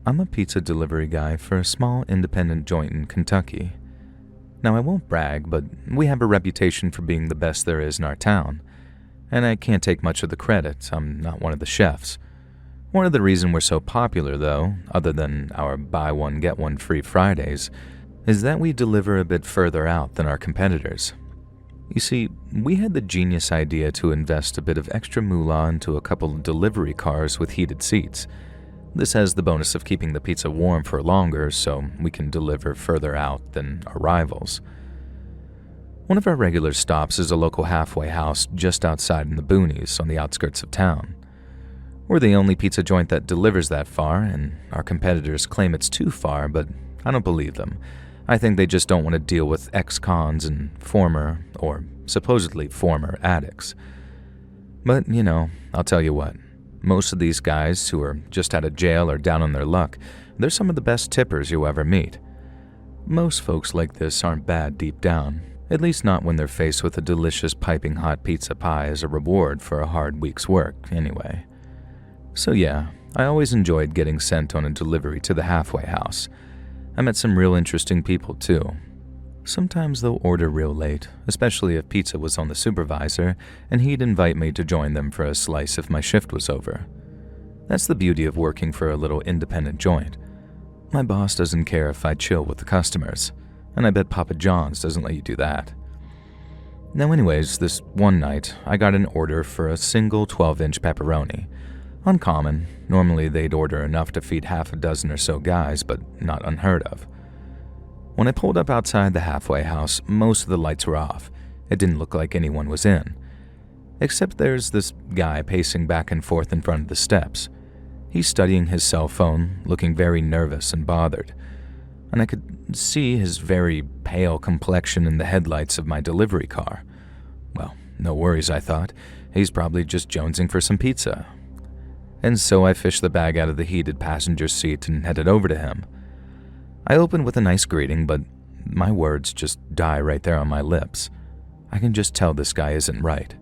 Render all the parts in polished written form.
I'm a pizza delivery guy for a small independent joint in Kentucky. Now, I won't brag, but we have a reputation for being the best there is in our town, and I can't take much of the credit. I'm not one of the chefs. One of the reasons we're so popular, though, other than our buy one get one free Fridays, is that we deliver a bit further out than our competitors. You see, we had the genius idea to invest a bit of extra moolah into a couple of delivery cars with heated seats. This has the bonus of keeping the pizza warm for longer, so we can deliver further out than our rivals. One of our regular stops is a local halfway house just outside in the boonies on the outskirts of town. We're the only pizza joint that delivers that far, and our competitors claim it's too far, but I don't believe them. I think they just don't want to deal with ex-cons and former, or supposedly former, addicts. But, I'll tell you what. Most of these guys who are just out of jail or down on their luck, they're some of the best tippers you'll ever meet. Most folks like this aren't bad deep down, at least not when they're faced with a delicious piping hot pizza pie as a reward for a hard week's work, anyway. So yeah, I always enjoyed getting sent on a delivery to the halfway house. I met some real interesting people too. Sometimes they'll order real late, especially if pizza was on the supervisor, and he'd invite me to join them for a slice if my shift was over. That's the beauty of working for a little independent joint. My boss doesn't care if I chill with the customers, and I bet Papa John's doesn't let you do that. Now anyways, this one night, I got an order for a single 12-inch pepperoni. Uncommon. Normally they'd order enough to feed half a dozen or so guys, but not unheard of. When I pulled up outside the halfway house, most of the lights were off. It didn't look like anyone was in. Except there's this guy pacing back and forth in front of the steps. He's studying his cell phone, looking very nervous and bothered. And I could see his very pale complexion in the headlights of my delivery car. Well, no worries, I thought. He's probably just jonesing for some pizza. And so I fished the bag out of the heated passenger seat and headed over to him. I opened with a nice greeting, but my words just die right there on my lips. I can just tell this guy isn't right.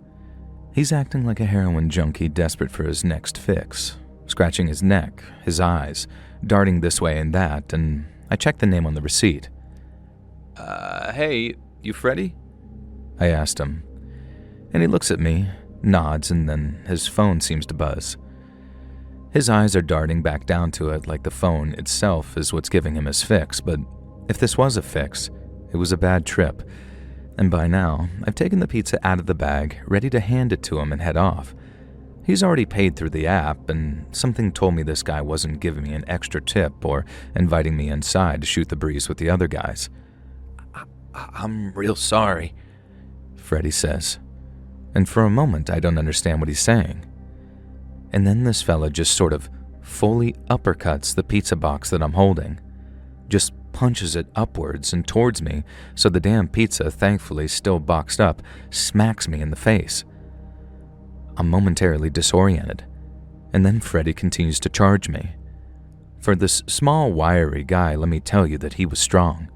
He's acting like a heroin junkie desperate for his next fix, scratching his neck, his eyes, darting this way and that, and I checked the name on the receipt. Hey, you Freddy? I asked him. And he looks at me, nods, and then his phone seems to buzz. His eyes are darting back down to it like the phone itself is what's giving him his fix, but if this was a fix, it was a bad trip. And by now, I've taken the pizza out of the bag, ready to hand it to him and head off. He's already paid through the app, and something told me this guy wasn't giving me an extra tip or inviting me inside to shoot the breeze with the other guys. I'm real sorry, Freddy says. And for a moment, I don't understand what he's saying. And then this fella just sort of fully uppercuts the pizza box that I'm holding. Just punches it upwards and towards me, so the damn pizza, thankfully still boxed up, smacks me in the face. I'm momentarily disoriented, and then Freddy continues to charge me. For this small, wiry guy, let me tell you that he was strong.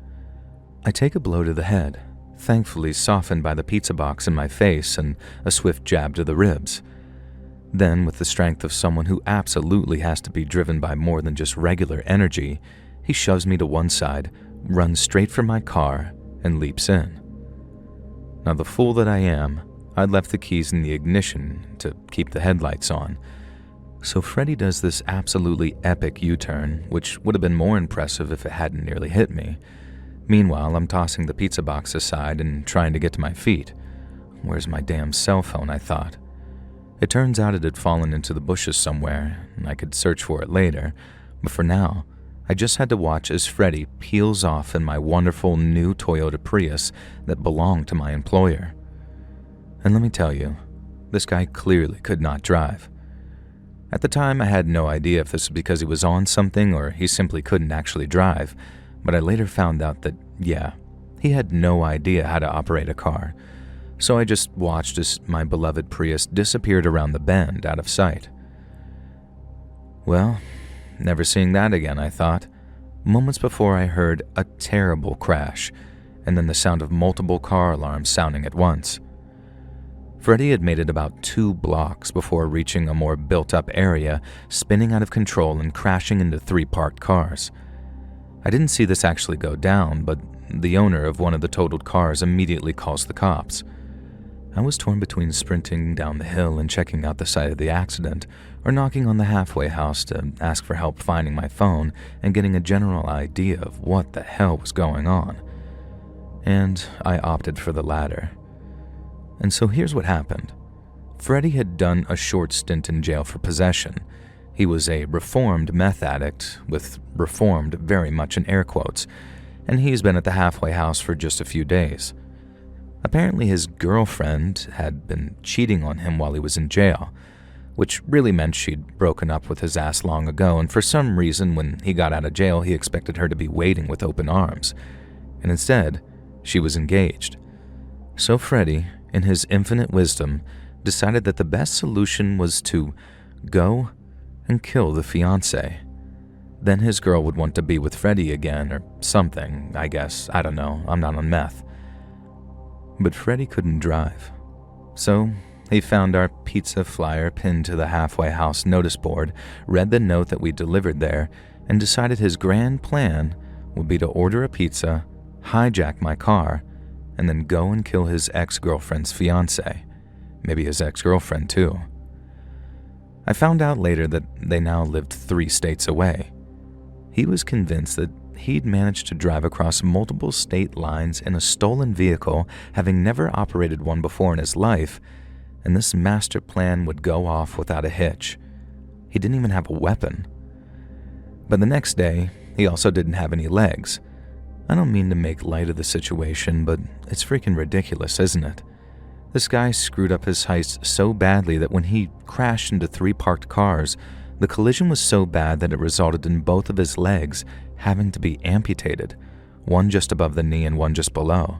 I take a blow to the head, thankfully softened by the pizza box in my face and a swift jab to the ribs. Then, with the strength of someone who absolutely has to be driven by more than just regular energy, he shoves me to one side, runs straight for my car, and leaps in. Now, the fool that I am, I'd left the keys in the ignition to keep the headlights on. So Freddy does this absolutely epic U-turn, which would have been more impressive if it hadn't nearly hit me. Meanwhile, I'm tossing the pizza box aside and trying to get to my feet. Where's my damn cell phone, I thought. It turns out it had fallen into the bushes somewhere, and I could search for it later, but for now, I just had to watch as Freddy peels off in my wonderful new Toyota Prius that belonged to my employer. And let me tell you, this guy clearly could not drive. At the time, I had no idea if this was because he was on something or he simply couldn't actually drive, but I later found out that, yeah, he had no idea how to operate a car. So I just watched as my beloved Prius disappeared around the bend out of sight. Well, never seeing that again, I thought. Moments before I heard a terrible crash, and then the sound of multiple car alarms sounding at once. Freddy had made it about 2 blocks before reaching a more built-up area, spinning out of control and crashing into 3 parked cars. I didn't see this actually go down, but the owner of one of the totaled cars immediately calls the cops. I was torn between sprinting down the hill and checking out the site of the accident, or knocking on the halfway house to ask for help finding my phone and getting a general idea of what the hell was going on. And I opted for the latter. And so here's what happened. Freddy had done a short stint in jail for possession. He was a reformed meth addict, with reformed very much in air quotes, and he's been at the halfway house for just a few days. Apparently his girlfriend had been cheating on him while he was in jail, which really meant she'd broken up with his ass long ago, and for some reason when he got out of jail he expected her to be waiting with open arms, and instead she was engaged. So Freddy, in his infinite wisdom, decided that the best solution was to go and kill the fiancé. Then his girl would want to be with Freddy again or something, I guess. I don't know, I'm not on meth. But Freddy couldn't drive. So he found our pizza flyer pinned to the halfway house notice board, read the note that we delivered there, and decided his grand plan would be to order a pizza, hijack my car, and then go and kill his ex-girlfriend's fiancé. Maybe his ex-girlfriend too. I found out later that they now lived 3 states away. He was convinced that he'd managed to drive across multiple state lines in a stolen vehicle, having never operated one before in his life, and this master plan would go off without a hitch. He didn't even have a weapon. But the next day, he also didn't have any legs. I don't mean to make light of the situation, but it's freaking ridiculous, isn't it? This guy screwed up his heist so badly that when he crashed into 3 parked cars, the collision was so bad that it resulted in both of his legs having to be amputated, one just above the knee and one just below.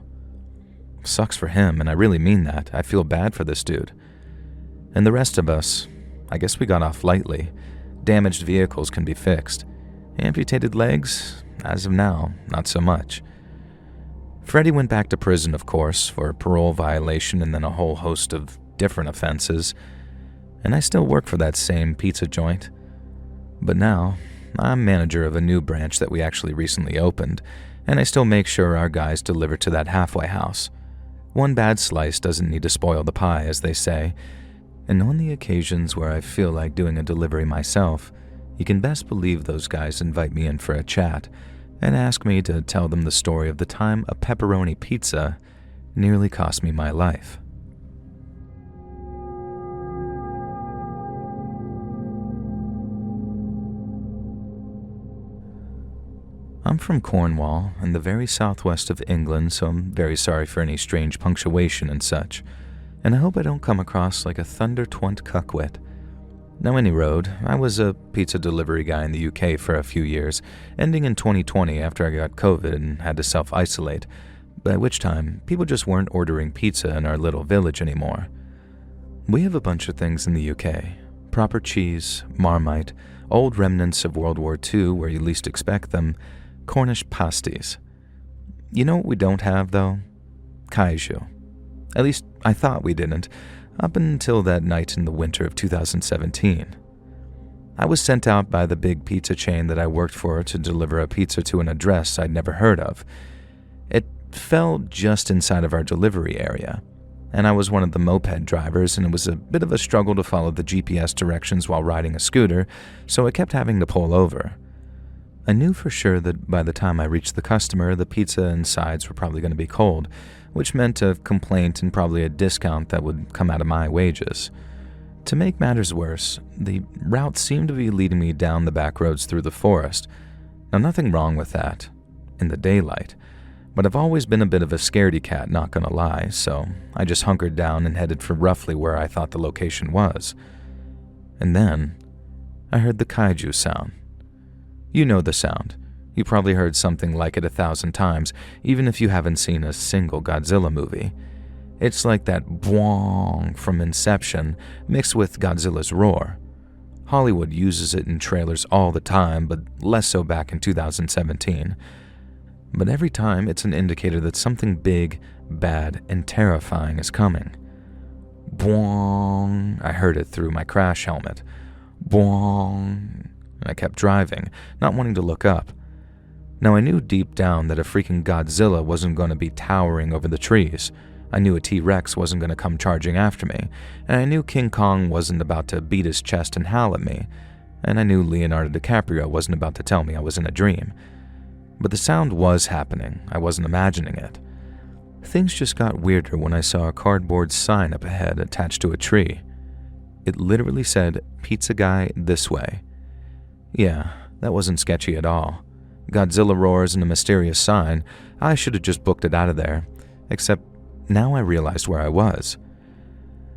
Sucks for him, and I really mean that. I feel bad for this dude. And the rest of us, I guess we got off lightly. Damaged vehicles can be fixed. Amputated legs, as of now, not so much. Freddy went back to prison, of course, for a parole violation and then a whole host of different offenses. And I still work for that same pizza joint. But now, I'm manager of a new branch that we actually recently opened, and I still make sure our guys deliver to that halfway house. One bad slice doesn't need to spoil the pie, as they say, and on the occasions where I feel like doing a delivery myself, you can best believe those guys invite me in for a chat and ask me to tell them the story of the time a pepperoni pizza nearly cost me my life. I'm from Cornwall, in the very southwest of England, so I'm very sorry for any strange punctuation and such, and I hope I don't come across like a thunder-twunt cuckwit. Now, any road, I was a pizza delivery guy in the UK for a few years, ending in 2020 after I got COVID and had to self-isolate, by which time people just weren't ordering pizza in our little village anymore. We have a bunch of things in the UK. Proper cheese, Marmite, old remnants of World War II where you least expect them, Cornish pasties. You know what we don't have, though? Kaiju. At least, I thought we didn't, up until that night in the winter of 2017. I was sent out by the big pizza chain that I worked for to deliver a pizza to an address I'd never heard of. It fell just inside of our delivery area, and I was one of the moped drivers, and it was a bit of a struggle to follow the GPS directions while riding a scooter, so I kept having to pull over. I knew for sure that by the time I reached the customer, the pizza and sides were probably going to be cold, which meant a complaint and probably a discount that would come out of my wages. To make matters worse, the route seemed to be leading me down the back roads through the forest. Now, nothing wrong with that, in the daylight, but I've always been a bit of a scaredy cat, not gonna lie, so I just hunkered down and headed for roughly where I thought the location was. And then, I heard the kaiju sound. You know the sound. You probably heard something like it 1,000 times, even if you haven't seen a single Godzilla movie. It's like that bwong from Inception mixed with Godzilla's roar. Hollywood uses it in trailers all the time, but less so back in 2017. But every time it's an indicator that something big, bad, and terrifying is coming. Boing! I heard it through my crash helmet. Boing! I kept driving, not wanting to look up. Now I knew deep down that a freaking Godzilla wasn't going to be towering over the trees. I knew a T-Rex wasn't going to come charging after me, and I knew King Kong wasn't about to beat his chest and howl at me, and I knew Leonardo DiCaprio wasn't about to tell me I was in a dream. But the sound was happening. I wasn't imagining it. Things just got weirder when I saw a cardboard sign up ahead attached to a tree. It literally said, "Pizza Guy this way." Yeah, that wasn't sketchy at all. Godzilla roars and a mysterious sign. I should have just booked it out of there. Except now I realized where I was.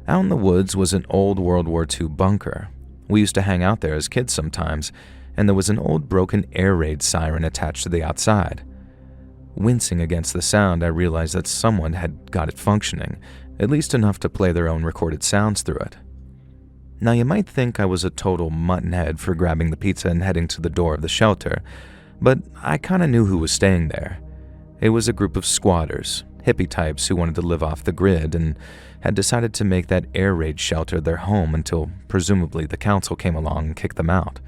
Out in the woods was an old World War II bunker. We used to hang out there as kids sometimes, and there was an old broken air raid siren attached to the outside. Wincing against the sound, I realized that someone had got it functioning, at least enough to play their own recorded sounds through it. Now you might think I was a total muttonhead for grabbing the pizza and heading to the door of the shelter, but I kinda knew who was staying there. It was a group of squatters, hippie types who wanted to live off the grid and had decided to make that air raid shelter their home until presumably the council came along and kicked them out.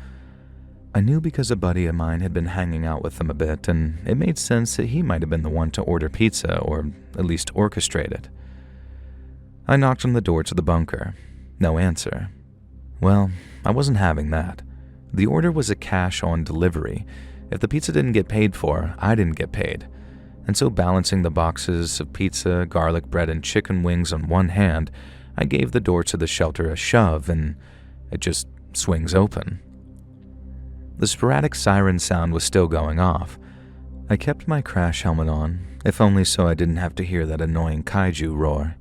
I knew because a buddy of mine had been hanging out with them a bit, and it made sense that he might have been the one to order pizza or at least orchestrate it. I knocked on the door to the bunker. No answer. Well, I wasn't having that. The order was a cash on delivery. If the pizza didn't get paid for, I didn't get paid. And so balancing the boxes of pizza, garlic bread, and chicken wings on one hand, I gave the door to the shelter a shove and it just swings open. The sporadic siren sound was still going off. I kept my crash helmet on, if only so I didn't have to hear that annoying kaiju roar.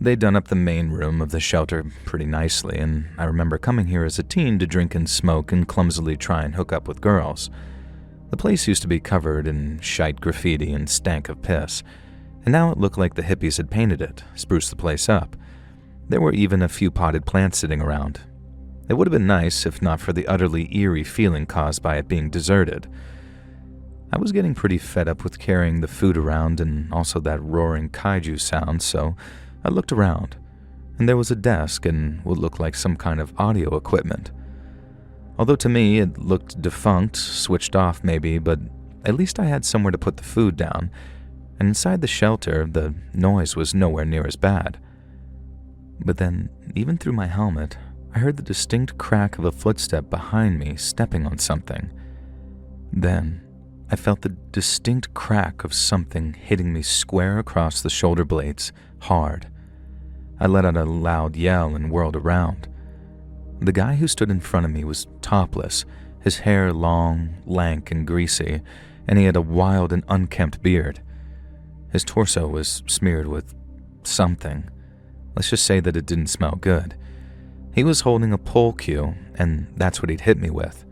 They'd done up the main room of the shelter pretty nicely, and I remember coming here as a teen to drink and smoke and clumsily try and hook up with girls. The place used to be covered in shite graffiti and stank of piss, and now it looked like the hippies had painted it, spruced the place up. There were even a few potted plants sitting around. It would have been nice if not for the utterly eerie feeling caused by it being deserted. I was getting pretty fed up with carrying the food around and also that roaring kaiju sound, so I looked around, and there was a desk and what looked like some kind of audio equipment. Although to me it looked defunct, switched off maybe, but at least I had somewhere to put the food down, and inside the shelter the noise was nowhere near as bad. But then, even through my helmet, I heard the distinct crack of a footstep behind me stepping on something. Then, I felt the distinct crack of something hitting me square across the shoulder blades, hard. I let out a loud yell and whirled around. The guy who stood in front of me was topless, his hair long, lank, and greasy, and he had a wild and unkempt beard. His torso was smeared with something. Let's just say that it didn't smell good. He was holding a pole cue, and that's what he'd hit me with.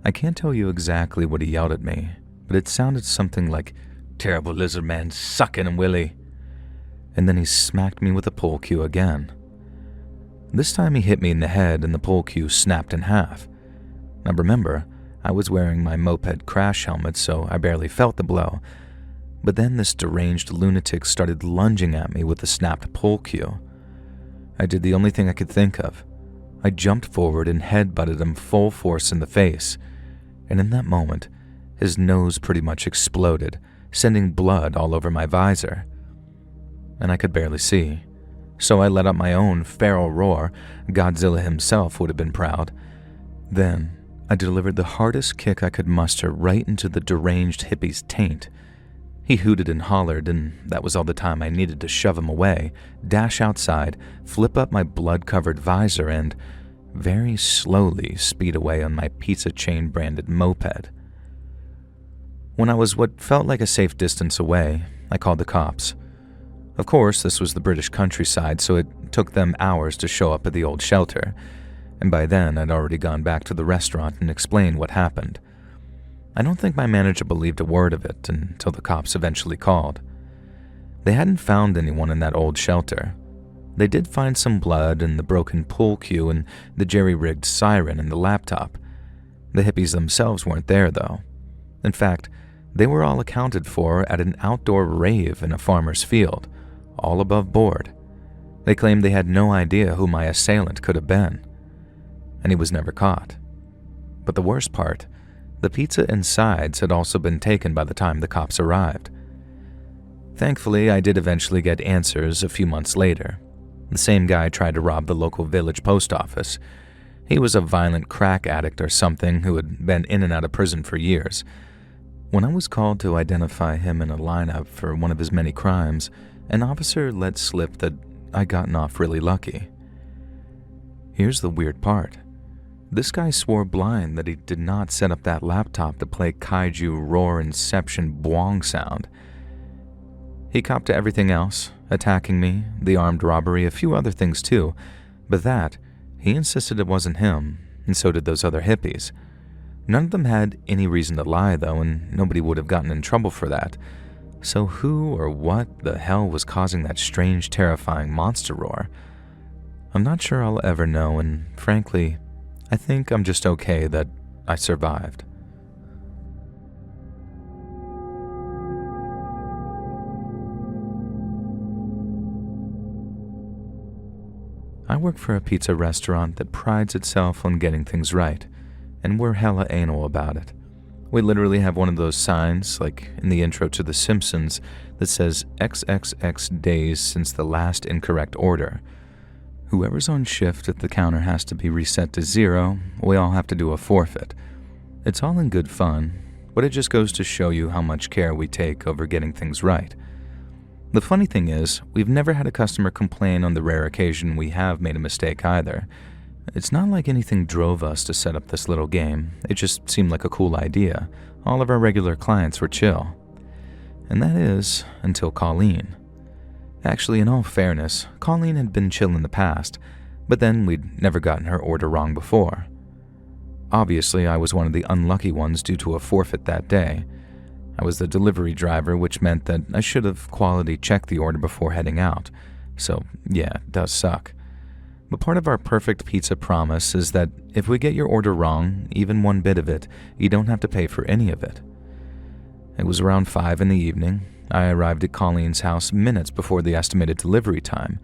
I can't tell you exactly what he yelled at me, but it sounded something like, "Terrible lizard man, suckin' him, Willie." And then he smacked me with the pole cue again. This time he hit me in the head and the pole cue snapped in half. Now remember, I was wearing my moped crash helmet, so I barely felt the blow. But then this deranged lunatic started lunging at me with the snapped pole cue. I did the only thing I could think of. I jumped forward and head-butted him full force in the face. And in that moment, his nose pretty much exploded, sending blood all over my visor. And I could barely see. So I let out my own feral roar. Godzilla himself would have been proud. Then, I delivered the hardest kick I could muster right into the deranged hippie's taint. He hooted and hollered, and that was all the time I needed to shove him away, dash outside, flip up my blood-covered visor, and very slowly speed away on my pizza chain-branded moped. When I was what felt like a safe distance away, I called the cops. Of course, this was the British countryside, so it took them hours to show up at the old shelter, and by then I'd already gone back to the restaurant and explained what happened. I don't think my manager believed a word of it until the cops eventually called. They hadn't found anyone in that old shelter. They did find some blood and the broken pool cue and the jerry-rigged siren in the laptop. The hippies themselves weren't there, though. In fact, they were all accounted for at an outdoor rave in a farmer's field, all above board. They claimed they had no idea who my assailant could have been, and he was never caught. But the worst part, the pizza and sides had also been taken by the time the cops arrived. Thankfully, I did eventually get answers a few months later. The same guy tried to rob the local village post office. He was a violent crack addict or something who had been in and out of prison for years. When I was called to identify him in a lineup for one of his many crimes, an officer let slip that I'd gotten off really lucky. Here's the weird part. This guy swore blind that he did not set up that laptop to play kaiju roar inception boing sound. He copped to everything else, attacking me, the armed robbery, a few other things too, but that, he insisted it wasn't him, and so did those other hippies. None of them had any reason to lie though, and nobody would have gotten in trouble for that. So who or what the hell was causing that strange, terrifying monster roar? I'm not sure I'll ever know, and frankly, I think I'm just okay that I survived. I work for a pizza restaurant that prides itself on getting things right, and we're hella anal about it. We literally have one of those signs, like in the intro to The Simpsons, that says XXX days since the last incorrect order. Whoever's on shift at the counter has to be reset to 0, we all have to do a forfeit. It's all in good fun, but it just goes to show you how much care we take over getting things right. The funny thing is, we've never had a customer complain on the rare occasion we have made a mistake either. It's not like anything drove us to set up this little game, it just seemed like a cool idea. All of our regular clients were chill. And that is, until Colleen. Actually, in all fairness, Colleen had been chill in the past, but then we'd never gotten her order wrong before. Obviously, I was one of the unlucky ones due to a forfeit that day. I was the delivery driver, which meant that I should have quality checked the order before heading out. So, yeah, it does suck. But part of our perfect pizza promise is that if we get your order wrong, even one bit of it, you don't have to pay for any of it. It was around 5 in the evening. I arrived at Colleen's house minutes before the estimated delivery time.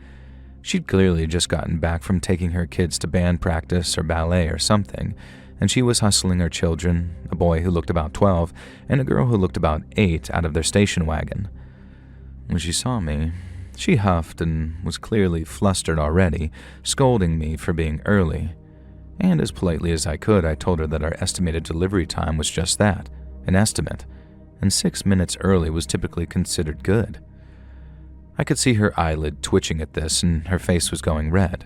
She'd clearly just gotten back from taking her kids to band practice or ballet or something, and she was hustling her children, a boy who looked about 12 and a girl who looked about 8, out of their station wagon. When she saw me, she huffed and was clearly flustered already, scolding me for being early. And as politely as I could, I told her that our estimated delivery time was just that, an estimate, and 6 minutes early was typically considered good. I could see her eyelid twitching at this, and her face was going red.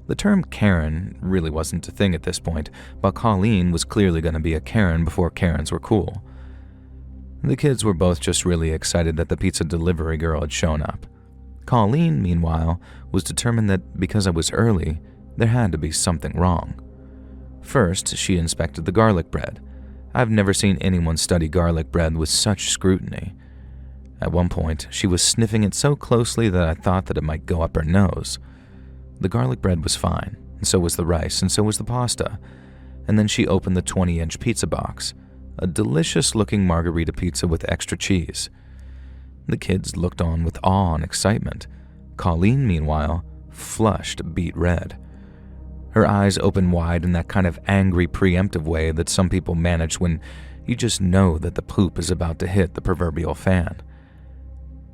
The term Karen really wasn't a thing at this point, but Colleen was clearly going to be a Karen before Karens were cool. The kids were both just really excited that the pizza delivery girl had shown up. Colleen, meanwhile, was determined that because I was early, there had to be something wrong. First, she inspected the garlic bread. I've never seen anyone study garlic bread with such scrutiny. At one point, she was sniffing it so closely that I thought that it might go up her nose. The garlic bread was fine, and so was the rice, and so was the pasta. And then she opened the 20-inch pizza box, a delicious-looking margarita pizza with extra cheese. The kids looked on with awe and excitement. Colleen, meanwhile, flushed beet red. Her eyes opened wide in that kind of angry, preemptive way that some people manage when you just know that the poop is about to hit the proverbial fan.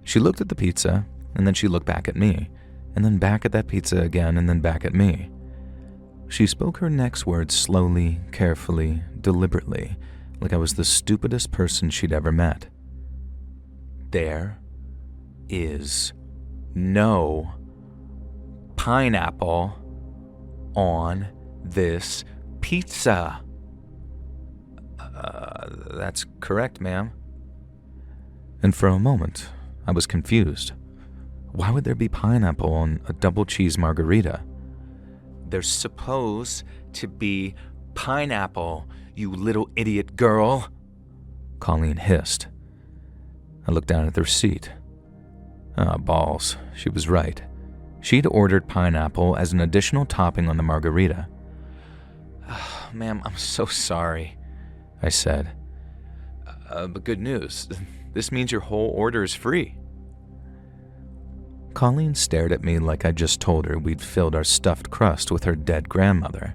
She looked at the pizza, and then she looked back at me, and then back at that pizza again, and then back at me. She spoke her next words slowly, carefully, deliberately, like I was the stupidest person she'd ever met. There is no pineapple on this pizza. That's correct, ma'am. And for a moment, I was confused. Why would there be pineapple on a double cheese margarita? There's supposed to be pineapple, you little idiot girl, Colleen hissed. I looked down at the receipt. Balls. She was right. She'd ordered pineapple as an additional topping on the margarita. Ma'am, I'm so sorry, I said. But good news. This means your whole order is free. Colleen stared at me like I just told her we'd filled our stuffed crust with her dead grandmother.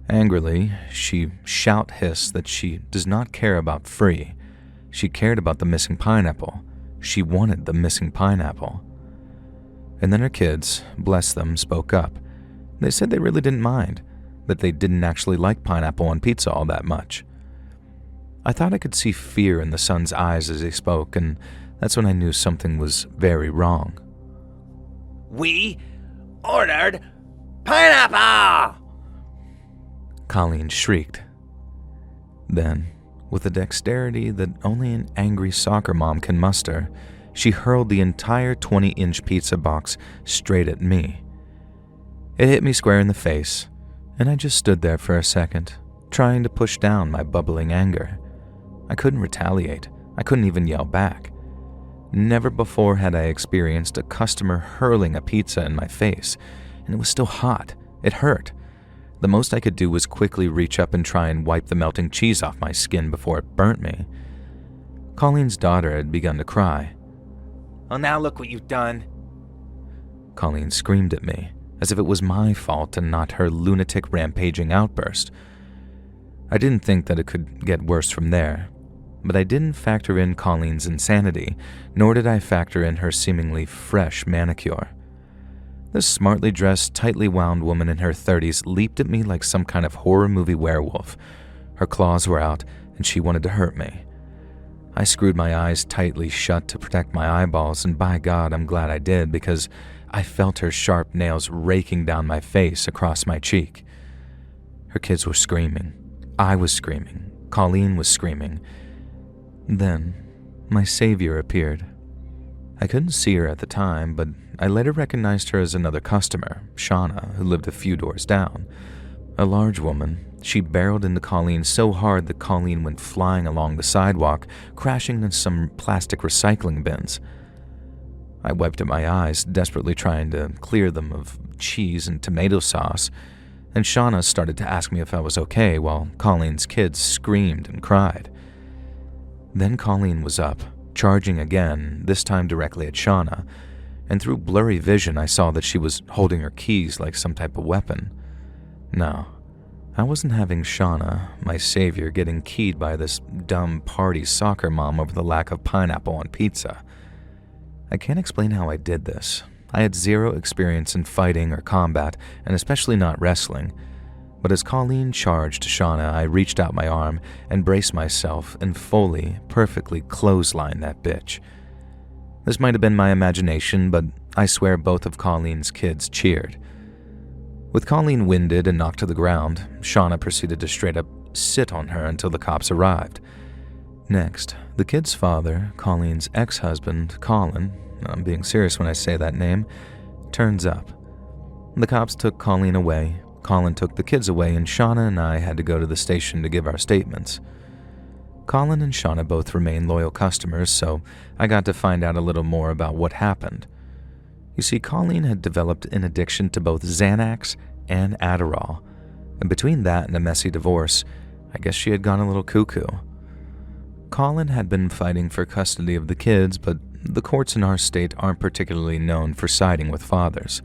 Angrily, she hissed that she does not care about free. She cared about the missing pineapple. She wanted the missing pineapple. And then her kids, bless them, spoke up. They said they really didn't mind, that they didn't actually like pineapple on pizza all that much. I thought I could see fear in the son's eyes as he spoke, and that's when I knew something was very wrong. "We ordered pineapple!" Colleen shrieked. Then, with a dexterity that only an angry soccer mom can muster, she hurled the entire 20-inch pizza box straight at me. It hit me square in the face, and I just stood there for a second, trying to push down my bubbling anger. I couldn't retaliate. I couldn't even yell back. Never before had I experienced a customer hurling a pizza in my face, and it was still hot. It hurt. The most I could do was quickly reach up and try and wipe the melting cheese off my skin before it burnt me. Colleen's daughter had begun to cry. "Well, now look what you've done." Colleen screamed at me, as if it was my fault and not her lunatic rampaging outburst. I didn't think that it could get worse from there, but I didn't factor in Colleen's insanity, nor did I factor in her seemingly fresh manicure. This smartly dressed, tightly wound woman in her 30s leaped at me like some kind of horror movie werewolf. Her claws were out, and she wanted to hurt me. I screwed my eyes tightly shut to protect my eyeballs, and by God, I'm glad I did, because I felt her sharp nails raking down my face across my cheek. Her kids were screaming. I was screaming. Colleen was screaming. Then, my savior appeared. I couldn't see her at the time, but I later recognized her as another customer, Shauna, who lived a few doors down. A large woman, she barreled into Colleen so hard that Colleen went flying along the sidewalk, crashing into some plastic recycling bins. I wiped at my eyes, desperately trying to clear them of cheese and tomato sauce, and Shauna started to ask me if I was okay while Colleen's kids screamed and cried. Then Colleen was up, charging again, this time directly at Shauna, and through blurry vision I saw that she was holding her keys like some type of weapon. No, I wasn't having Shauna, my savior, getting keyed by this dumb party soccer mom over the lack of pineapple on pizza. I can't explain how I did this. I had zero experience in fighting or combat, and especially not wrestling. But as Colleen charged Shauna, I reached out my arm and braced myself and fully, perfectly clotheslined that bitch. This might have been my imagination, but I swear both of Colleen's kids cheered. With Colleen winded and knocked to the ground, Shauna proceeded to straight up sit on her until the cops arrived. Next, the kid's father, Colleen's ex-husband, Colin, I'm being serious when I say that name, turns up. The cops took Colleen away. Colin took the kids away, and Shauna and I had to go to the station to give our statements. Colin and Shauna both remain loyal customers, so I got to find out a little more about what happened. You see, Colleen had developed an addiction to both Xanax and Adderall, and between that and a messy divorce, I guess she had gone a little cuckoo. Colin had been fighting for custody of the kids, but the courts in our state aren't particularly known for siding with fathers.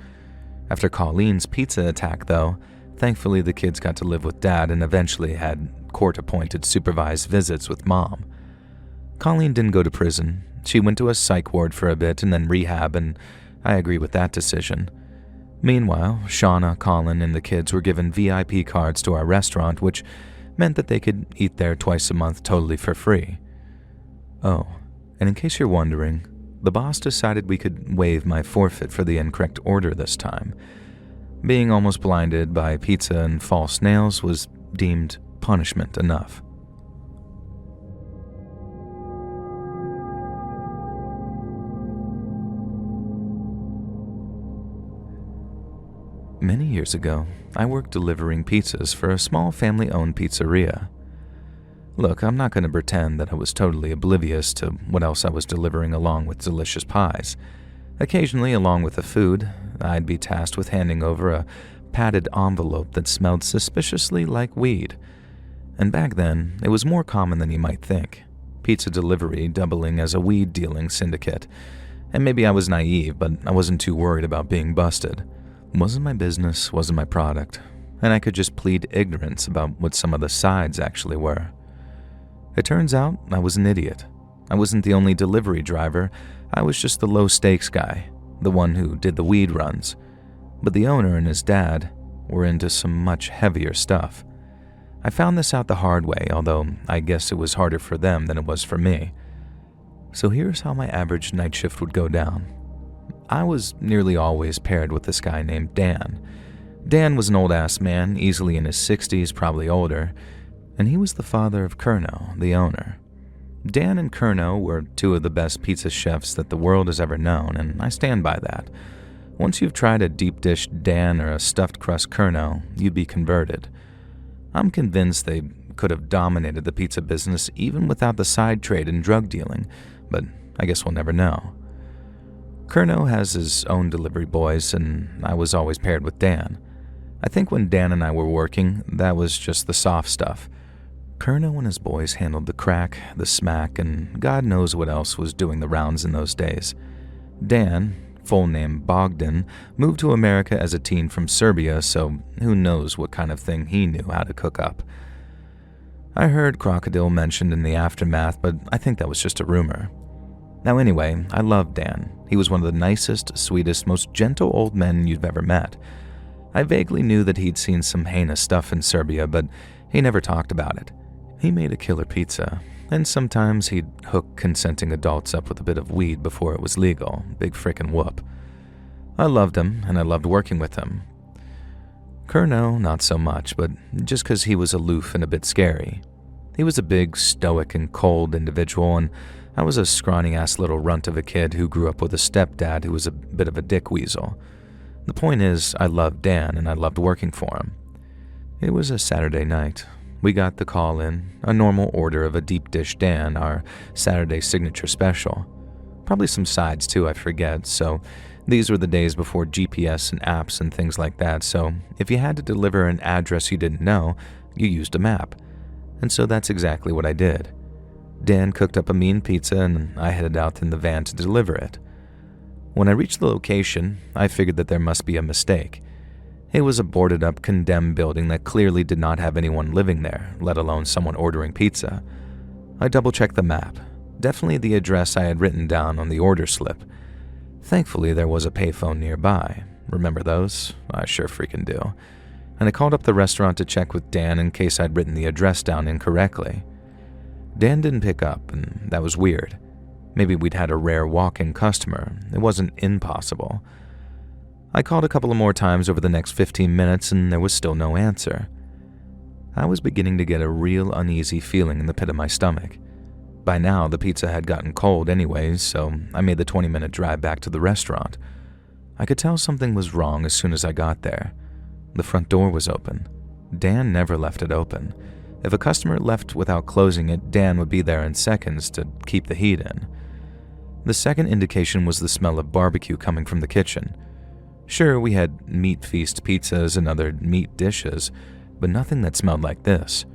After Colleen's pizza attack, though, thankfully the kids got to live with Dad and eventually had court-appointed supervised visits with Mom. Colleen didn't go to prison. She went to a psych ward for a bit and then rehab, and I agree with that decision. Meanwhile, Shauna, Colin, and the kids were given VIP cards to our restaurant, which meant that they could eat there twice a month totally for free. Oh, and in case you're wondering, the boss decided we could waive my forfeit for the incorrect order this time. Being almost blinded by pizza and false nails was deemed punishment enough. Many years ago, I worked delivering pizzas for a small family-owned pizzeria. Look, I'm not going to pretend that I was totally oblivious to what else I was delivering along with delicious pies. Occasionally, along with the food, I'd be tasked with handing over a padded envelope that smelled suspiciously like weed. And back then, it was more common than you might think, pizza delivery doubling as a weed-dealing syndicate. And maybe I was naive, but I wasn't too worried about being busted. Wasn't my business, wasn't my product, and I could just plead ignorance about what some of the sides actually were. It turns out I was an idiot. I wasn't the only delivery driver, I was just the low-stakes guy, the one who did the weed runs. But the owner and his dad were into some much heavier stuff. I found this out the hard way, although I guess it was harder for them than it was for me. So here's how my average night shift would go down. I was nearly always paired with this guy named Dan. Dan was an old-ass man, easily in his 60s, probably older, and he was the father of Kurno, the owner. Dan and Kurno were two of the best pizza chefs that the world has ever known, and I stand by that. Once you've tried a deep dish Dan or a stuffed crust Kurno, you'd be converted. I'm convinced they could have dominated the pizza business even without the side trade and drug dealing, but I guess we'll never know. Kurno has his own delivery boys, and I was always paired with Dan. I think when Dan and I were working, that was just the soft stuff. Kurno and his boys handled the crack, the smack, and God knows what else was doing the rounds in those days. Dan, full name Bogdan, moved to America as a teen from Serbia, so who knows what kind of thing he knew how to cook up. I heard crocodile mentioned in the aftermath, but I think that was just a rumor. Now anyway, I loved Dan. He was one of the nicest, sweetest, most gentle old men you've ever met. I vaguely knew that he'd seen some heinous stuff in Serbia, but he never talked about it. He made a killer pizza, and sometimes he'd hook consenting adults up with a bit of weed before it was legal. Big frickin' whoop. I loved him, and I loved working with him. Kurno, not so much, but just because he was aloof and a bit scary. He was a big, stoic, and cold individual, and I was a scrawny-ass little runt of a kid who grew up with a stepdad who was a bit of a dick weasel. The point is, I loved Dan, and I loved working for him. It was a Saturday night. We got the call in, a normal order of a deep dish Dan, our Saturday signature special. Probably some sides too, I forget, so these were the days before GPS and apps and things like that, so if you had to deliver an address you didn't know, you used a map. And so that's exactly what I did. Dan cooked up a mean pizza and I headed out in the van to deliver it. When I reached the location, I figured that there must be a mistake. It was a boarded-up, condemned building that clearly did not have anyone living there, let alone someone ordering pizza. I double-checked the map. Definitely the address I had written down on the order slip. Thankfully, there was a payphone nearby. Remember those? I sure freaking do. And I called up the restaurant to check with Dan in case I'd written the address down incorrectly. Dan didn't pick up, and that was weird. Maybe we'd had a rare walk-in customer. It wasn't impossible. I called a couple of more times over the next 15 minutes, and there was still no answer. I was beginning to get a real uneasy feeling in the pit of my stomach. By now, the pizza had gotten cold anyways, so I made the 20-minute drive back to the restaurant. I could tell something was wrong as soon as I got there. The front door was open. Dan never left it open. If a customer left without closing it, Dan would be there in seconds to keep the heat in. The second indication was the smell of barbecue coming from the kitchen. Sure, we had meat feast pizzas and other meat dishes, but nothing that smelled like this.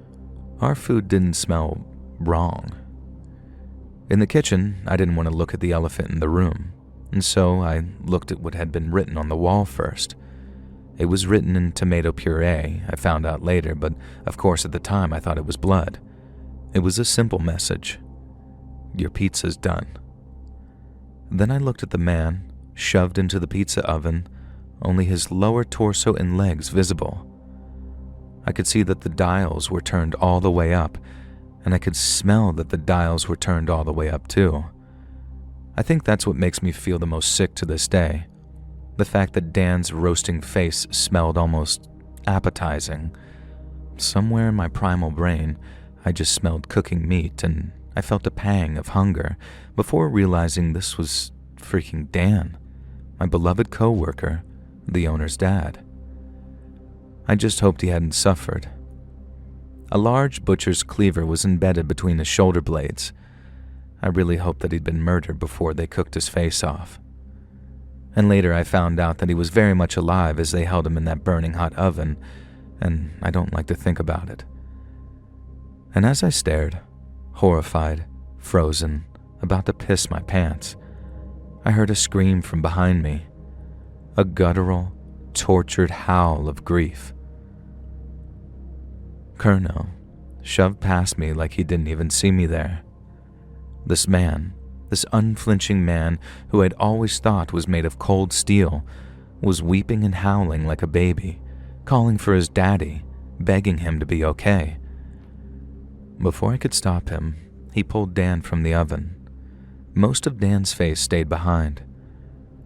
Our food didn't smell wrong. In the kitchen, I didn't want to look at the elephant in the room, and so I looked at what had been written on the wall first. It was written in tomato puree, I found out later, but of course at the time I thought it was blood. It was a simple message. Your pizza's done. Then I looked at the man, shoved into the pizza oven, only his lower torso and legs visible. I could see that the dials were turned all the way up, and I could smell that the dials were turned all the way up too. I think that's what makes me feel the most sick to this day. The fact that Dan's roasting face smelled almost appetizing. Somewhere in my primal brain, I just smelled cooking meat, and I felt a pang of hunger before realizing this was freaking Dan, my beloved co-worker, the owner's dad. I just hoped he hadn't suffered. A large butcher's cleaver was embedded between his shoulder blades. I really hoped that he'd been murdered before they cooked his face off. And later I found out that he was very much alive as they held him in that burning hot oven, and I don't like to think about it. And as I stared, horrified, frozen, about to piss my pants, I heard a scream from behind me, a guttural, tortured howl of grief. Curnow shoved past me like he didn't even see me there. This man, this unflinching man who I'd always thought was made of cold steel, was weeping and howling like a baby, calling for his daddy, begging him to be okay. Before I could stop him, he pulled Dan from the oven. Most of Dan's face stayed behind.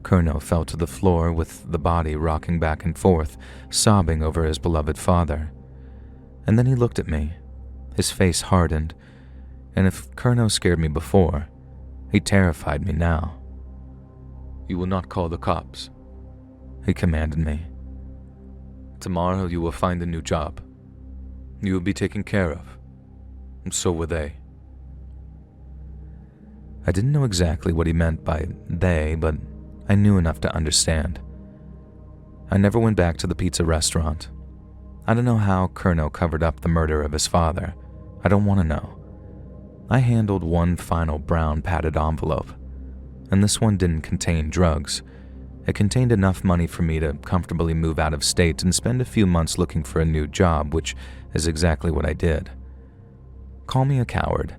Curnow fell to the floor with the body rocking back and forth, sobbing over his beloved father. And then he looked at me. His face hardened, and if Curnow scared me before, he terrified me now. "You will not call the cops," he commanded me. "Tomorrow you will find a new job. You will be taken care of. And so will they." I didn't know exactly what he meant by they, but I knew enough to understand. I never went back to the pizza restaurant. I don't know how Curnow covered up the murder of his father. I don't want to know. I handled one final brown padded envelope, and this one didn't contain drugs. It contained enough money for me to comfortably move out of state and spend a few months looking for a new job, which is exactly what I did. Call me a coward,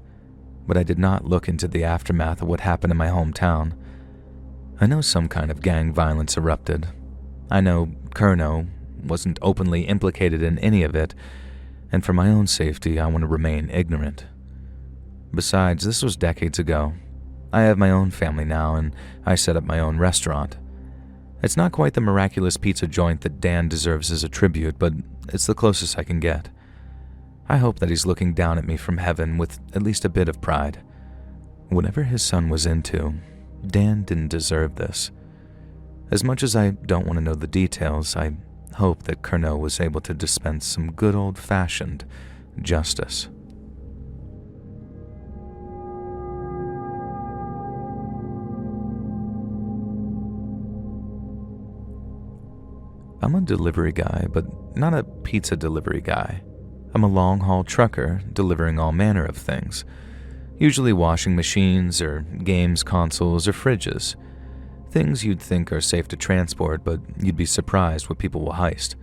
but I did not look into the aftermath of what happened in my hometown. I know some kind of gang violence erupted. I know Curnow wasn't openly implicated in any of it, and for my own safety, I want to remain ignorant. Besides, this was decades ago. I have my own family now, and I set up my own restaurant. It's not quite the miraculous pizza joint that Dan deserves as a tribute, but it's the closest I can get. I hope that he's looking down at me from heaven with at least a bit of pride. Whatever his son was into, Dan didn't deserve this. As much as I don't want to know the details, I hope that Curnow was able to dispense some good old-fashioned justice. I'm a delivery guy, but not a pizza delivery guy. I'm a long-haul trucker delivering all manner of things, usually washing machines or games consoles or fridges. Things you'd think are safe to transport, but you'd be surprised what people will heist.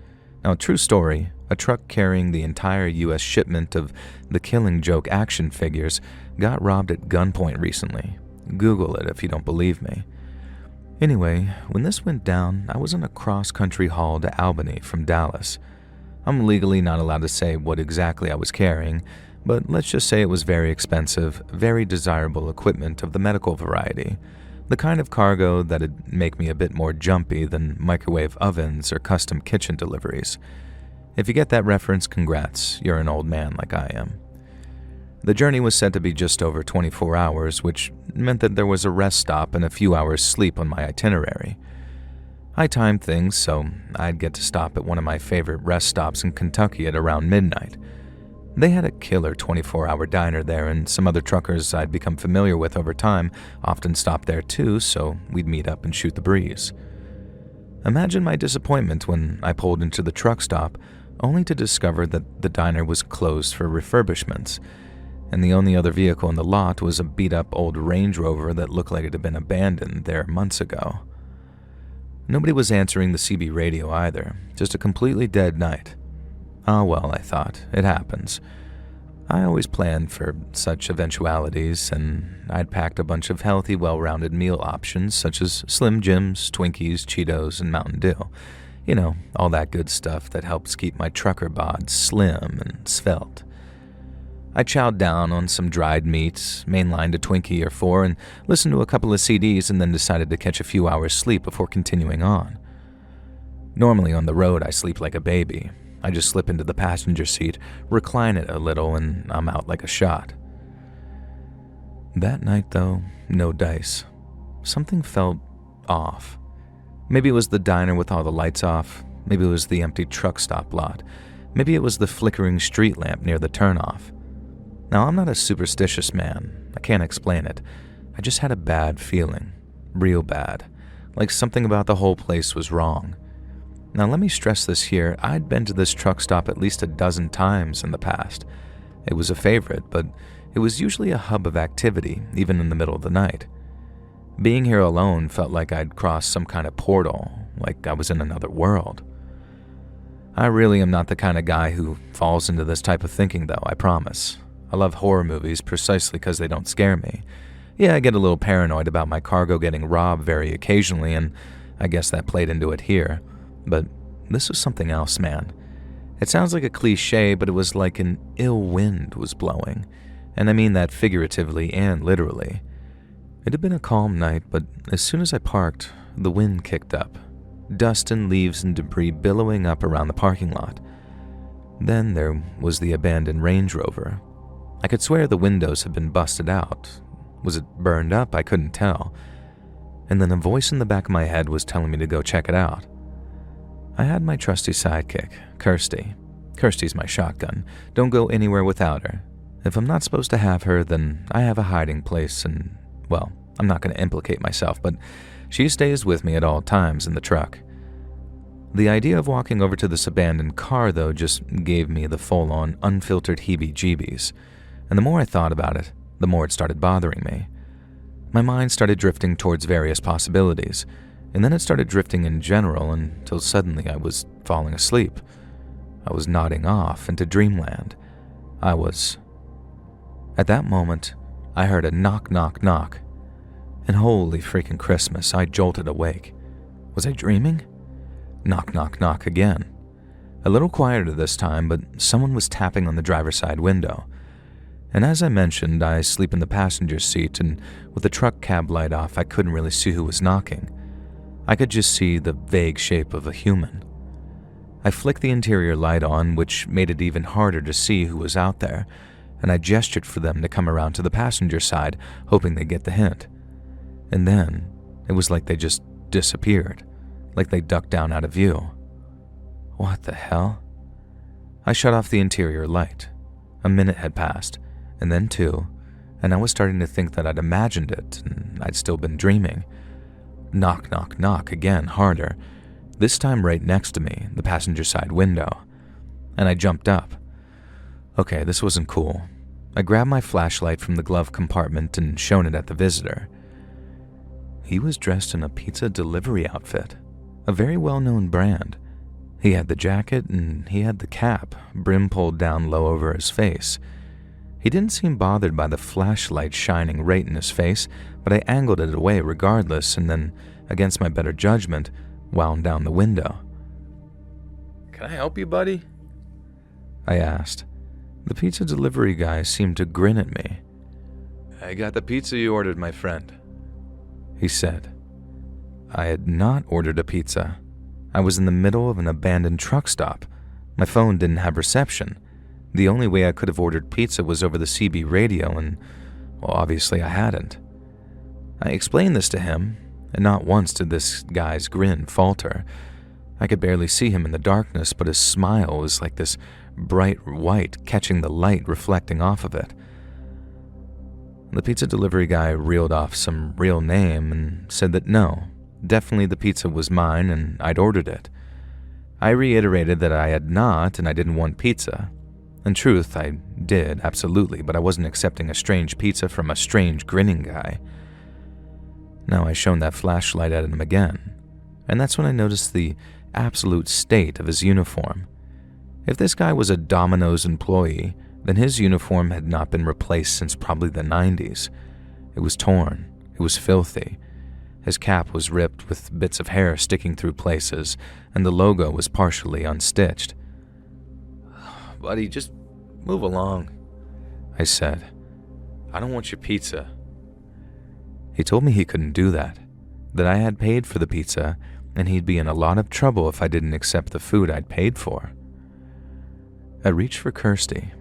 Now, true story, a truck carrying the entire U.S. shipment of the Killing Joke action figures got robbed at gunpoint recently. Google it if you don't believe me. Anyway, when this went down, I was on a cross-country haul to Albany from Dallas. I'm legally not allowed to say what exactly I was carrying, but let's just say it was very expensive, very desirable equipment of the medical variety. The kind of cargo that'd make me a bit more jumpy than microwave ovens or custom kitchen deliveries. If you get that reference, congrats, you're an old man like I am. The journey was said to be just over 24 hours, which meant that there was a rest stop and a few hours sleep on my itinerary. I timed things so I'd get to stop at one of my favorite rest stops in Kentucky at around midnight. They had a killer 24-hour diner there, and some other truckers I'd become familiar with over time often stopped there too, so we'd meet up and shoot the breeze. Imagine my disappointment when I pulled into the truck stop, only to discover that the diner was closed for refurbishments, and the only other vehicle in the lot was a beat-up old Range Rover that looked like it had been abandoned there months ago. Nobody was answering the CB radio either, just a completely dead night. Ah well, I thought, it happens. I always planned for such eventualities, and I'd packed a bunch of healthy, well-rounded meal options such as Slim Jims, Twinkies, Cheetos, and Mountain Dew. You know, all that good stuff that helps keep my trucker bod slim and svelte. I chowed down on some dried meats, mainlined a Twinkie or four, and listened to a couple of CDs and then decided to catch a few hours sleep before continuing on. Normally on the road I sleep like a baby. I just slip into the passenger seat, recline it a little, and I'm out like a shot. That night though, no dice. Something felt off. Maybe it was the diner with all the lights off, maybe it was the empty truck stop lot, maybe it was the flickering street lamp near the turnoff. Now, I'm not a superstitious man. I can't explain it. I just had a bad feeling. Real bad. Like something about the whole place was wrong. Now, let me stress this here. I'd been to this truck stop at least a dozen times in the past. It was a favorite, but it was usually a hub of activity, even in the middle of the night. Being here alone felt like I'd crossed some kind of portal, like I was in another world. I really am not the kind of guy who falls into this type of thinking, though, I promise. I love horror movies precisely because they don't scare me. Yeah, I get a little paranoid about my cargo getting robbed very occasionally, and I guess that played into it here. But this was something else, man. It sounds like a cliche, but it was like an ill wind was blowing. And I mean that figuratively and literally. It had been a calm night, but as soon as I parked, the wind kicked up. Dust and leaves and debris billowing up around the parking lot. Then there was the abandoned Range Rover. I could swear the windows had been busted out. Was it burned up? I couldn't tell. And then a voice in the back of my head was telling me to go check it out. I had my trusty sidekick, Kirsty. Kirsty's my shotgun. Don't go anywhere without her. If I'm not supposed to have her, then I have a hiding place and, well, I'm not going to implicate myself, but she stays with me at all times in the truck. The idea of walking over to this abandoned car, though, just gave me the full-on, unfiltered heebie-jeebies. And the more I thought about it, the more it started bothering me. My mind started drifting towards various possibilities, and then it started drifting in general until suddenly I was falling asleep. I was nodding off into dreamland. At that moment, I heard a knock, knock, knock. And holy freaking Christmas, I jolted awake. Was I dreaming? Knock, knock, knock again. A little quieter this time, but someone was tapping on the driver's side window. And as I mentioned, I sleep in the passenger seat, and with the truck cab light off, I couldn't really see who was knocking. I could just see the vague shape of a human. I flicked the interior light on, which made it even harder to see who was out there, and I gestured for them to come around to the passenger side, hoping they'd get the hint. And then, it was like they just disappeared, like they ducked down out of view. What the hell? I shut off the interior light. A minute had passed, and then two, and I was starting to think that I'd imagined it, and I'd still been dreaming. Knock, knock, knock again, harder, this time right next to me, the passenger side window. And I jumped up. Okay, this wasn't cool. I grabbed my flashlight from the glove compartment and shone it at the visitor. He was dressed in a pizza delivery outfit, a very well-known brand. He had the jacket and he had the cap, brim pulled down low over his face. He didn't seem bothered by the flashlight shining right in his face, but I angled it away regardless and then, against my better judgment, wound down the window. Can I help you, buddy? I asked. The pizza delivery guy seemed to grin at me. I got the pizza you ordered, my friend, he said. I had not ordered a pizza. I was in the middle of an abandoned truck stop. My phone didn't have reception. The only way I could have ordered pizza was over the CB radio, and, well, obviously I hadn't. I explained this to him, and not once did this guy's grin falter. I could barely see him in the darkness, but his smile was like this bright white catching the light reflecting off of it. The pizza delivery guy reeled off some real name and said that no, definitely the pizza was mine and I'd ordered it. I reiterated that I had not and I didn't want pizza. In truth, I did, absolutely, but I wasn't accepting a strange pizza from a strange grinning guy. Now I shone that flashlight at him again, and that's when I noticed the absolute state of his uniform. If this guy was a Domino's employee, then his uniform had not been replaced since probably the 90s. It was torn, it was filthy. His cap was ripped with bits of hair sticking through places, and the logo was partially unstitched. Buddy, just move along, I said. I don't want your pizza. He told me he couldn't do that I had paid for the pizza, and he'd be in a lot of trouble if I didn't accept the food I'd paid for. I reached for Kirsty.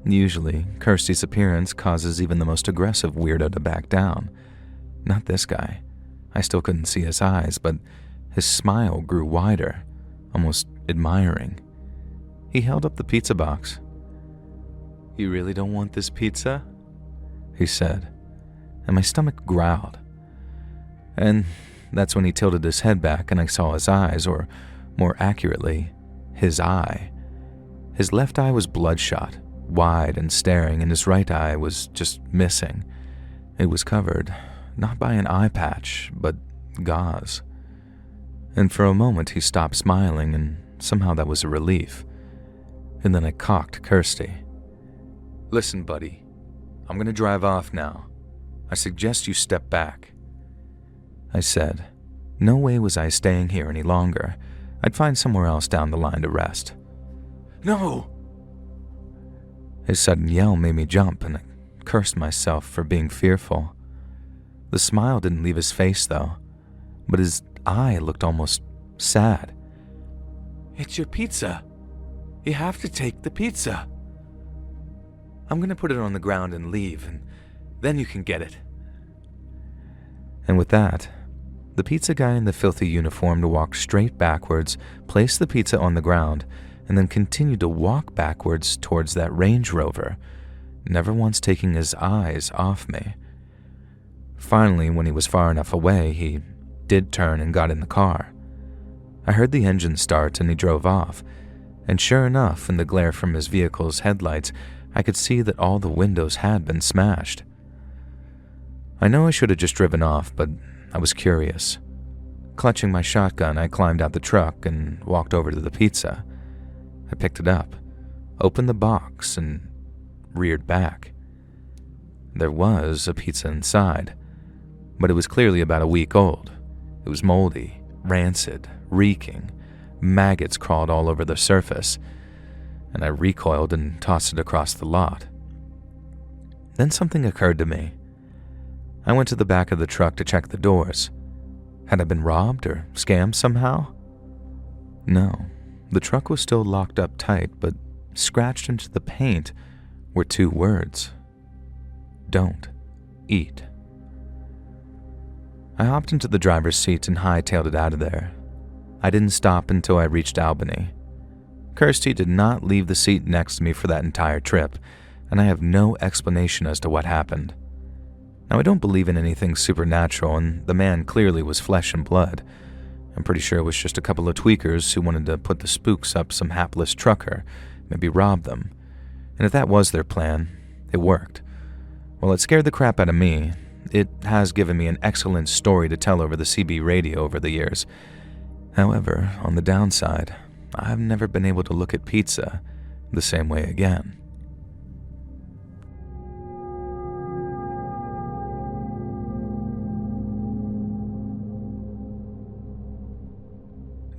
Usually, Kirsty's appearance causes even the most aggressive weirdo to back down. Not this guy. I still couldn't see his eyes, but his smile grew wider, almost admiring. He held up the pizza box. You really don't want this pizza? He said, and my stomach growled. And that's when he tilted his head back and I saw his eyes, or more accurately, his eye. His left eye was bloodshot, wide and staring, and his right eye was just missing. It was covered not by an eye patch, but gauze. And for a moment he stopped smiling, and somehow that was a relief. And then I cocked Kirsty. Listen, buddy, I'm gonna drive off now. I suggest you step back. I said. No way was I staying here any longer. I'd find somewhere else down the line to rest. No! His sudden yell made me jump, and I cursed myself for being fearful. The smile didn't leave his face, though, but his eye looked almost sad. It's your pizza. You have to take the pizza. I'm gonna put it on the ground and leave, and then you can get it. And with that, the pizza guy in the filthy uniform walked straight backwards, placed the pizza on the ground, and then continued to walk backwards towards that Range Rover, never once taking his eyes off me. Finally, when he was far enough away, he did turn and got in the car. I heard the engine start and he drove off, and sure enough, in the glare from his vehicle's headlights, I could see that all the windows had been smashed. I know I should have just driven off, but I was curious. Clutching my shotgun, I climbed out the truck and walked over to the pizza. I picked it up, opened the box, and reared back. There was a pizza inside, but it was clearly about a week old. It was moldy, rancid, reeking. Maggots crawled all over the surface, and I recoiled and tossed it across the lot. Then something occurred to me. I went to the back of the truck to check the doors. Had I been robbed or scammed somehow? No, the truck was still locked up tight, but scratched into the paint were 2 words. Don't eat. I hopped into the driver's seat and hightailed it out of there. I didn't stop until I reached Albany. Kirsty did not leave the seat next to me for that entire trip, and I have no explanation as to what happened. Now, I don't believe in anything supernatural, and the man clearly was flesh and blood. I'm pretty sure it was just a couple of tweakers who wanted to put the spooks up some hapless trucker, maybe rob them. And if that was their plan, it worked. While it scared the crap out of me, it has given me an excellent story to tell over the CB radio over the years. However, on the downside, I've never been able to look at pizza the same way again.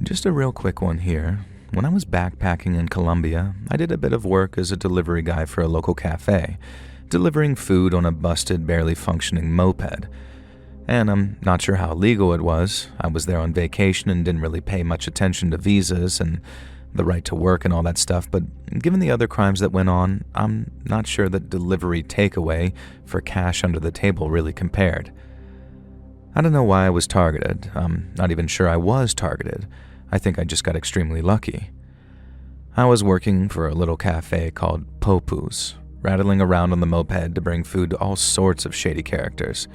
Just a real quick one here. When I was backpacking in Colombia, I did a bit of work as a delivery guy for a local cafe, delivering food on a busted, barely functioning moped. And I'm not sure how legal it was. I was there on vacation and didn't really pay much attention to visas and the right to work and all that stuff, but given the other crimes that went on, I'm not sure that delivery takeaway for cash under the table really compared. I don't know why I was targeted. I'm not even sure I was targeted. I think I just got extremely lucky. I was working for a little cafe called Popu's, rattling around on the moped to bring food to all sorts of shady characters.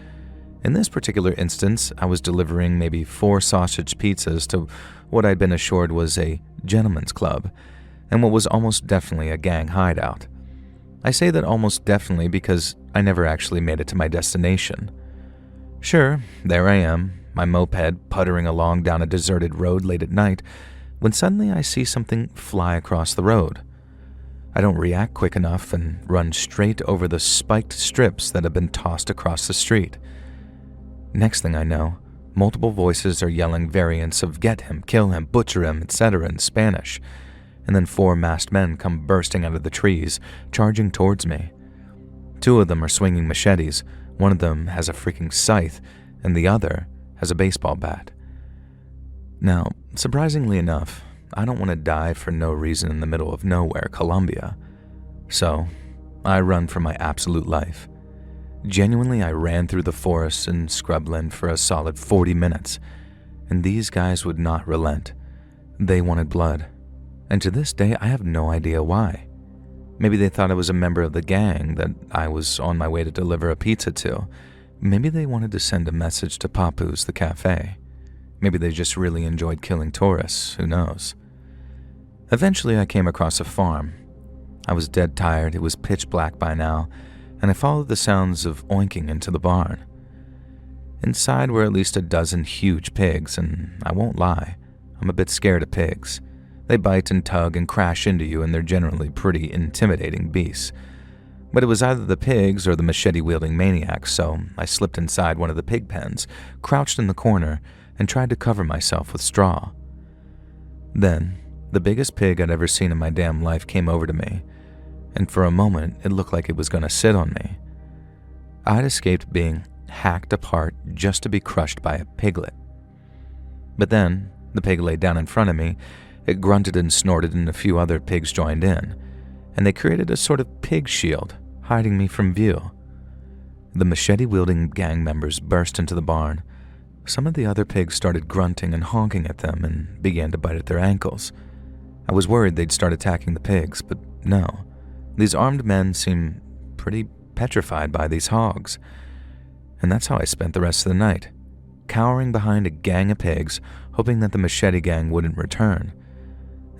In this particular instance, I was delivering maybe 4 sausage pizzas to what I'd been assured was a gentleman's club, and what was almost definitely a gang hideout. I say that almost definitely because I never actually made it to my destination. Sure, there I am, my moped puttering along down a deserted road late at night, when suddenly I see something fly across the road. I don't react quick enough and run straight over the spiked strips that have been tossed across the street. Next thing I know, multiple voices are yelling variants of "get him, kill him, butcher him," etc. in Spanish, and then 4 masked men come bursting out of the trees, charging towards me. 2 of them are swinging machetes, one of them has a freaking scythe, and the other has a baseball bat. Now, surprisingly enough, I don't want to die for no reason in the middle of nowhere, Colombia. So, I run for my absolute life. Genuinely, I ran through the forest and scrubland for a solid 40 minutes, and these guys would not relent. They wanted blood, and to this day I have no idea why. Maybe they thought I was a member of the gang that I was on my way to deliver a pizza to. Maybe they wanted to send a message to Papu's, the cafe. Maybe they just really enjoyed killing tourists, who knows. Eventually I came across a farm. I was dead tired, it was pitch black by now, and I followed the sounds of oinking into the barn. Inside were at least a dozen huge pigs, and I won't lie, I'm a bit scared of pigs. They bite and tug and crash into you, and they're generally pretty intimidating beasts. But it was either the pigs or the machete-wielding maniacs, so I slipped inside one of the pig pens, crouched in the corner, and tried to cover myself with straw. Then, the biggest pig I'd ever seen in my damn life came over to me, and for a moment it looked like it was going to sit on me. I'd escaped being hacked apart just to be crushed by a piglet. But then, the pig laid down in front of me, it grunted and snorted, and a few other pigs joined in, and they created a sort of pig shield, hiding me from view. The machete-wielding gang members burst into the barn. Some of the other pigs started grunting and honking at them and began to bite at their ankles. I was worried they'd start attacking the pigs, but no. These armed men seemed pretty petrified by these hogs. And that's how I spent the rest of the night, cowering behind a gang of pigs, hoping that the machete gang wouldn't return.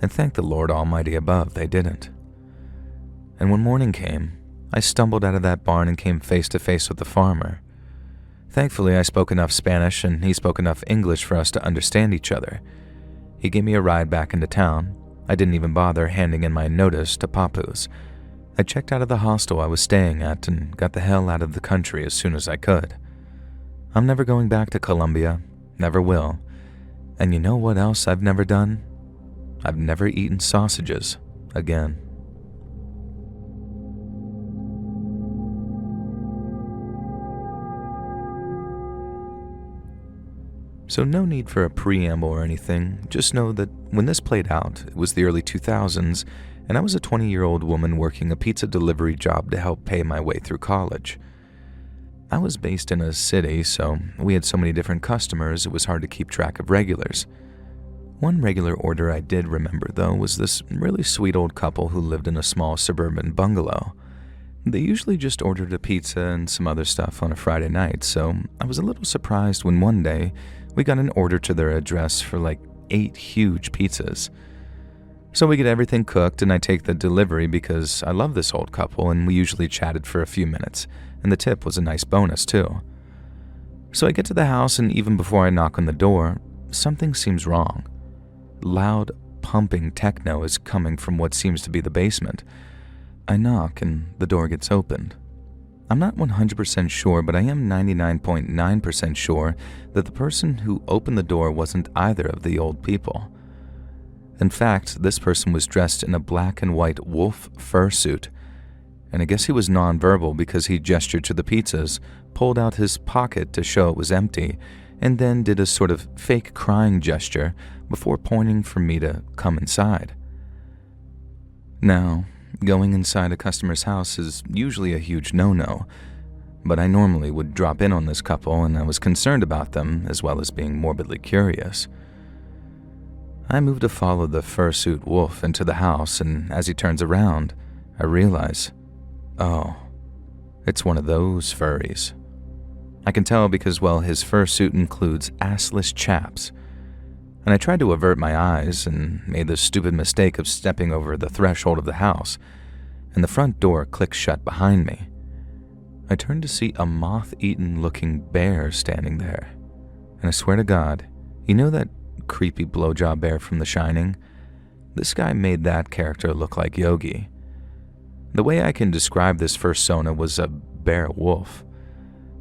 And thank the Lord Almighty above they didn't. And when morning came, I stumbled out of that barn and came face to face with the farmer. Thankfully, I spoke enough Spanish and he spoke enough English for us to understand each other. He gave me a ride back into town. I didn't even bother handing in my notice to Papu's. I checked out of the hostel I was staying at and got the hell out of the country as soon as I could. I'm never going back to Colombia, never will. And you know what else I've never done? I've never eaten sausages again. So no need for a preamble or anything, just know that when this played out, it was the early 2000s, and I was a 20-year-old woman working a pizza delivery job to help pay my way through college. I was based in a city, so we had so many different customers it was hard to keep track of regulars. One regular order I did remember, though, was this really sweet old couple who lived in a small suburban bungalow. They usually just ordered a pizza and some other stuff on a Friday night, so I was a little surprised when one day we got an order to their address for like 8 huge pizzas. So we get everything cooked and I take the delivery because I love this old couple and we usually chatted for a few minutes, and the tip was a nice bonus too. So I get to the house and even before I knock on the door, something seems wrong. Loud, pumping techno is coming from what seems to be the basement. I knock and the door gets opened. I'm not 100% sure, but I am 99.9% sure that the person who opened the door wasn't either of the old people. In fact, this person was dressed in a black and white wolf fursuit, and I guess he was nonverbal because he gestured to the pizzas, pulled out his pocket to show it was empty, and then did a sort of fake crying gesture before pointing for me to come inside. Now, going inside a customer's house is usually a huge no-no, but I normally would drop in on this couple and I was concerned about them as well as being morbidly curious. I move to follow the fursuit wolf into the house, and as he turns around, I realize, oh, it's one of those furries. I can tell because, well, his fursuit includes assless chaps, and I tried to avert my eyes and made the stupid mistake of stepping over the threshold of the house, and the front door clicked shut behind me. I turned to see a moth-eaten looking bear standing there, and I swear to God, you know that creepy blowjob bear from The Shining? This guy made that character look like Yogi. The way I can describe this fursona was a bear wolf.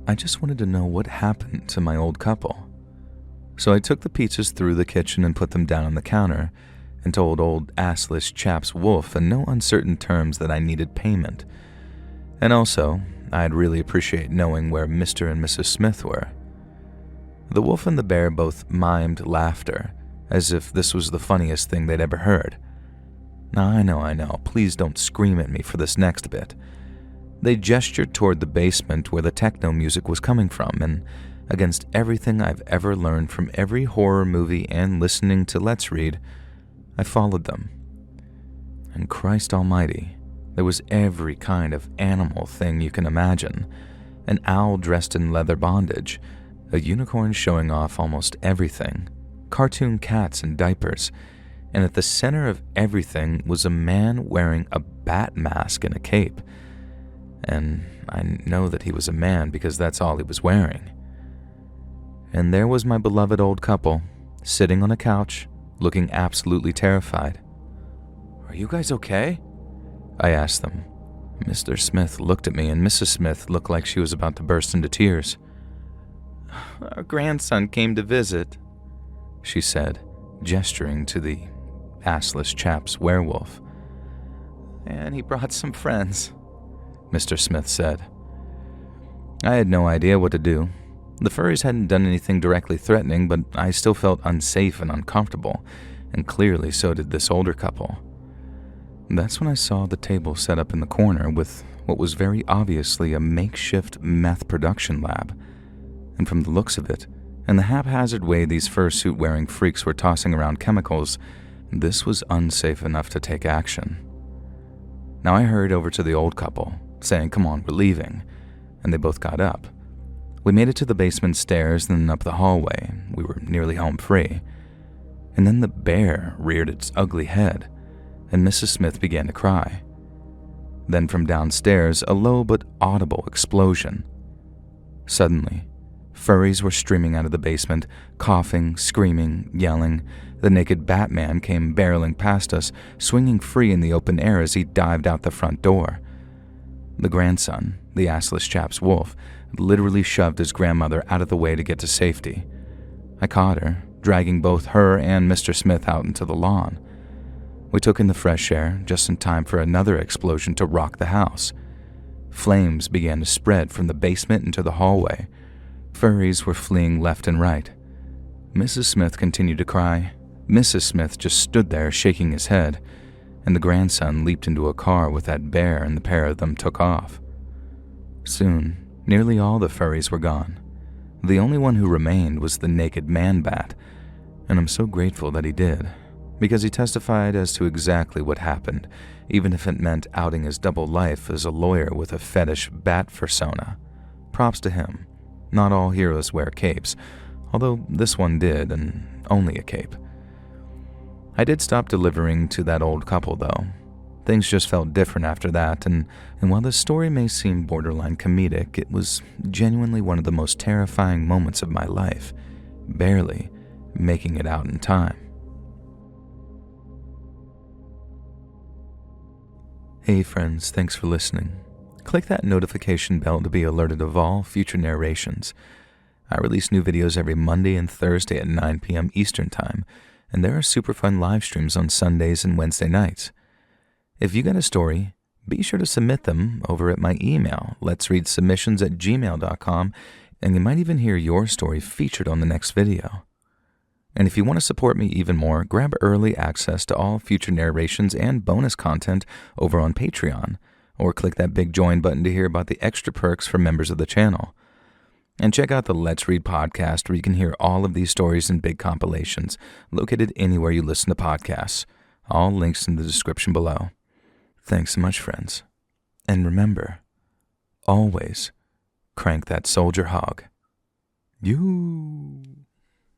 I just wanted to know what happened to my old couple. So I took the pizzas through the kitchen and put them down on the counter and told old assless chaps wolf in no uncertain terms that I needed payment. And also, I'd really appreciate knowing where Mr. and Mrs. Smith were. The wolf and the bear both mimed laughter, as if this was the funniest thing they'd ever heard. Now, I know, please don't scream at me for this next bit. They gestured toward the basement where the techno music was coming from, and against everything I've ever learned from every horror movie and listening to Let's Read, I followed them. And Christ almighty, there was every kind of animal thing you can imagine. An owl dressed in leather bondage, a unicorn showing off almost everything, cartoon cats in diapers, and at the center of everything was a man wearing a bat mask and a cape. And I know that he was a man because that's all he was wearing. And there was my beloved old couple, sitting on a couch, looking absolutely terrified. Are you guys okay? I asked them. Mr. Smith looked at me, and Mrs. Smith looked like she was about to burst into tears. Our grandson came to visit, she said, gesturing to the assless chap's werewolf. And he brought some friends, Mr. Smith said. I had no idea what to do. The furries hadn't done anything directly threatening, but I still felt unsafe and uncomfortable, and clearly so did this older couple. That's when I saw the table set up in the corner with what was very obviously a makeshift meth production lab. And from the looks of it, and the haphazard way these fursuit-wearing freaks were tossing around chemicals, this was unsafe enough to take action. Now I hurried over to the old couple, saying, "Come on, we're leaving," and they both got up. We made it to the basement stairs and then up the hallway. We were nearly home free. And then the bear reared its ugly head, and Mrs. Smith began to cry. Then from downstairs, a low but audible explosion. Suddenly, furries were streaming out of the basement, coughing, screaming, yelling. The naked Batman came barreling past us, swinging free in the open air as he dived out the front door. The grandson, the assless chap's wolf, literally shoved his grandmother out of the way to get to safety. I caught her, dragging both her and Mr. Smith out into the lawn. We took in the fresh air, just in time for another explosion to rock the house. Flames began to spread from the basement into the hallway. Furries were fleeing left and right. Mrs. Smith continued to cry. Mrs. Smith just stood there shaking his head, and the grandson leaped into a car with that bear, and the pair of them took off. Soon, nearly all the furries were gone. The only one who remained was the naked man-bat, and I'm so grateful that he did, because he testified as to exactly what happened, even if it meant outing his double life as a lawyer with a fetish bat persona. Props to him. Not all heroes wear capes, although this one did, and only a cape. I did stop delivering to that old couple, though. Things just felt different after that, and while the story may seem borderline comedic, it was genuinely one of the most terrifying moments of my life, barely making it out in time. Hey friends, thanks for listening. Click that notification bell to be alerted of all future narrations. I release new videos every Monday and Thursday at 9 p.m. Eastern Time, and there are super fun live streams on Sundays and Wednesday nights. If you got a story, be sure to submit them over at my email, LetsReadSubmissions@gmail.com, and you might even hear your story featured on the next video. And if you want to support me even more, grab early access to all future narrations and bonus content over on Patreon, or click that big join button to hear about the extra perks for members of the channel. And check out the Let's Read podcast, where you can hear all of these stories in big compilations, located anywhere you listen to podcasts. All links in the description below. Thanks so much, friends. And remember, always crank that soldier hog. You.